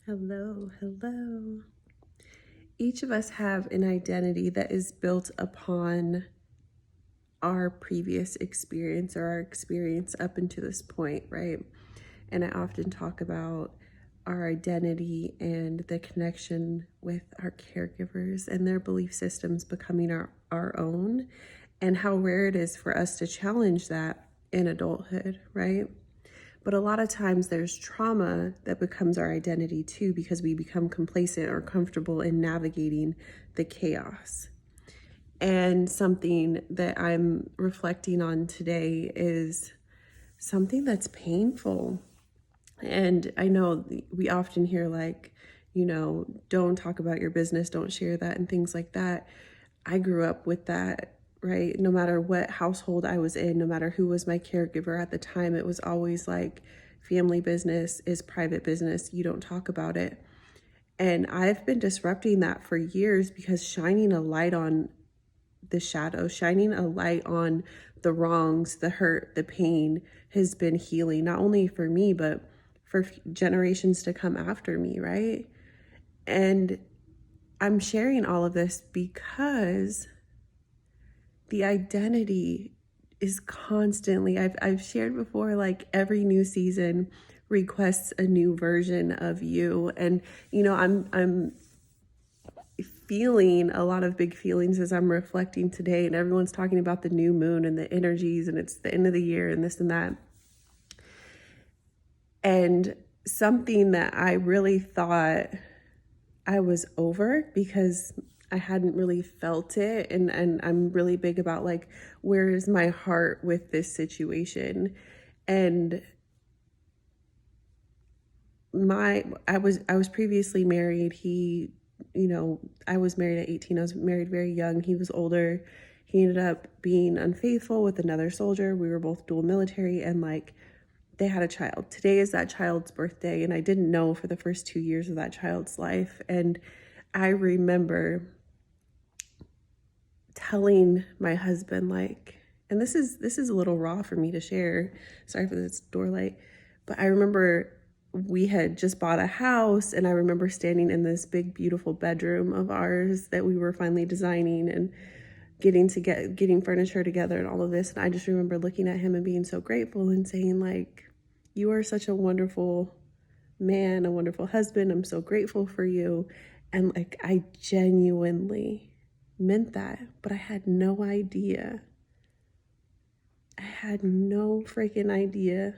Hello, hello. Each of us have an identity that is built upon our previous experience or our experience up until this point, right? And I often talk about our identity and the connection with our caregivers and their belief systems becoming our own, and how rare it is for us to challenge that in adulthood, right? But a lot of times there's trauma that becomes our identity too, because we become complacent or comfortable in navigating the chaos. And something that I'm reflecting on today is something that's painful. And I know we often hear, like, don't talk about your business, don't share that, and things like that. I grew up with that, right? No matter what household I was in, no matter who was my caregiver at the time, it was always like family business is private business. You don't talk about it. And I've been disrupting that for years because shining a light on the shadow, shining a light on the wrongs, the hurt, the pain has been healing, not only for me, but for generations to come after me, right? And I'm sharing all of this because the identity is constantly, I've shared before, like every new season requests a new version of you. And I'm feeling a lot of big feelings as I'm reflecting today, and everyone's talking about the new moon and the energies, and it's the end of the year and this and that. And something that I really thought I was over because I hadn't really felt it. And I'm really big about, like, where is my heart with this situation? And I was previously married. I was married at 18. I was married very young. He was older. He ended up being unfaithful with another soldier. We were both dual military, and like, they had a child. Today is that child's birthday, and I didn't know for the first 2 years of that child's life. And I remember telling my husband, like, and this is a little raw for me to share. Sorry for this door light. But I remember we had just bought a house, and I remember standing in this big, beautiful bedroom of ours that we were finally designing and getting furniture together and all of this. And I just remember looking at him and being so grateful and saying, like, you are such a wonderful man, a wonderful husband. I'm so grateful for you. And like, I genuinely meant that, but I had no idea. I had no freaking idea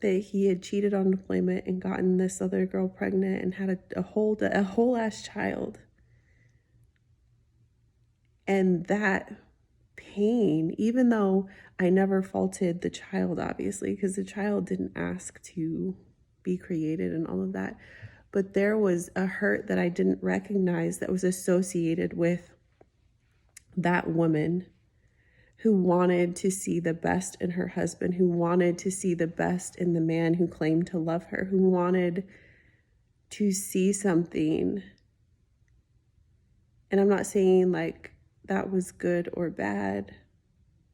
that he had cheated on deployment and gotten this other girl pregnant and had a whole ass child. And that pain, even though I never faulted the child, obviously, because the child didn't ask to be created and all of that, but there was a hurt that I didn't recognize that was associated with that woman who wanted to see the best in her husband, who wanted to see the best in the man who claimed to love her, who wanted to see something. And I'm not saying like that was good or bad,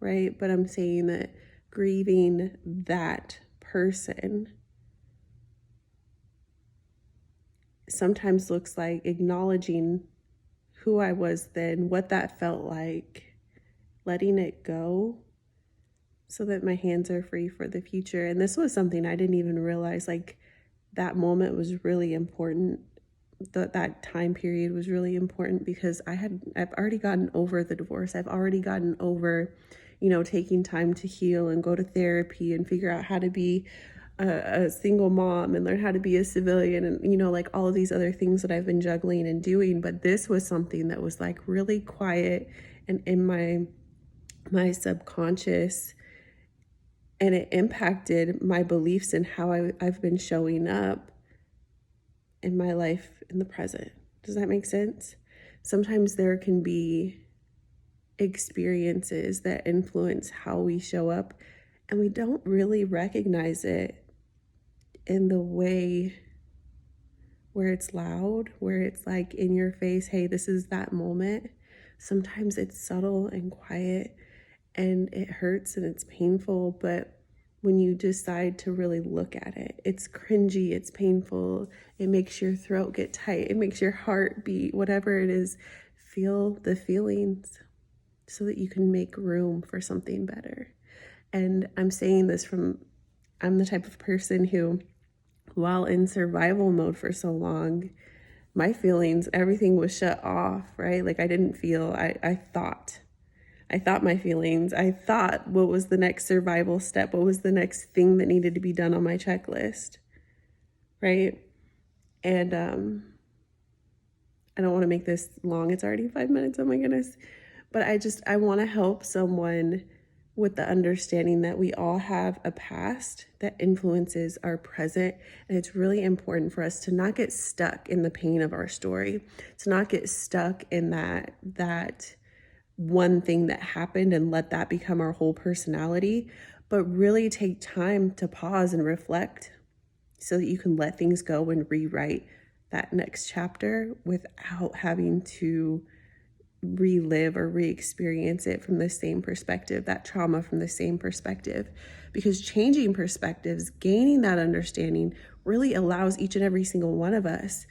right? But I'm saying that grieving that person sometimes looks like acknowledging who I was then, what that felt like, letting it go so that my hands are free for the future. And this was something I didn't even realize, like, that moment was really important. That time period was really important because I've already gotten over the divorce. I've already gotten over, taking time to heal and go to therapy and figure out how to be a single mom and learn how to be a civilian and, like all of these other things that I've been juggling and doing. But this was something that was like really quiet and in my subconscious, and it impacted my beliefs and how I've been showing up in my life in the present. Does that make sense? Sometimes there can be experiences that influence how we show up, and we don't really recognize it in the way where it's loud, where it's like in your face, hey, this is that moment. Sometimes it's subtle and quiet, and it hurts and it's painful, but when you decide to really look at it. It's cringy, it's painful, it makes your throat get tight, it makes your heart beat, whatever it is. Feel the feelings so that you can make room for something better. And I'm saying this from, I'm the type of person who, while in survival mode for so long, my feelings, everything was shut off, right? Like I didn't feel, I thought my feelings. I thought what was the next survival step? What was the next thing that needed to be done on my checklist? Right? And I don't want to make this long. It's already 5 minutes. Oh my goodness. But I want to help someone with the understanding that we all have a past that influences our present. And it's really important for us to not get stuck in the pain of our story, to not get stuck in that one thing that happened and let that become our whole personality, but really take time to pause and reflect so that you can let things go and rewrite that next chapter without having to relive or re-experience it from the same perspective, that trauma from the same perspective. Because changing perspectives, gaining that understanding, really allows each and every single one of us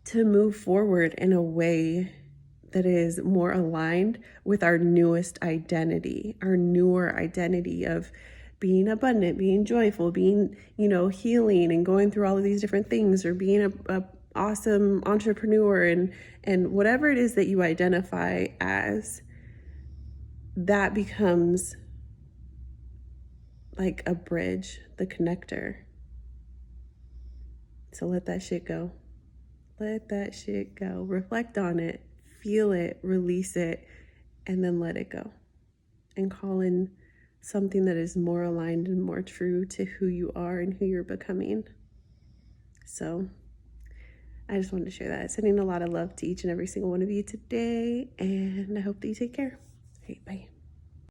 to move forward in a way that is more aligned with our newest identity, our newer identity of being abundant, being joyful, being, healing and going through all of these different things, or being a awesome entrepreneur, and whatever it is that you identify as, that becomes like a bridge, the connector. So let that shit go. Let that shit go. Reflect on it, feel it, release it, and then let it go. And call in something that is more aligned and more true to who you are and who you're becoming. So I just wanted to share that. Sending a lot of love to each and every single one of you today, and I hope that you take care. Okay, bye.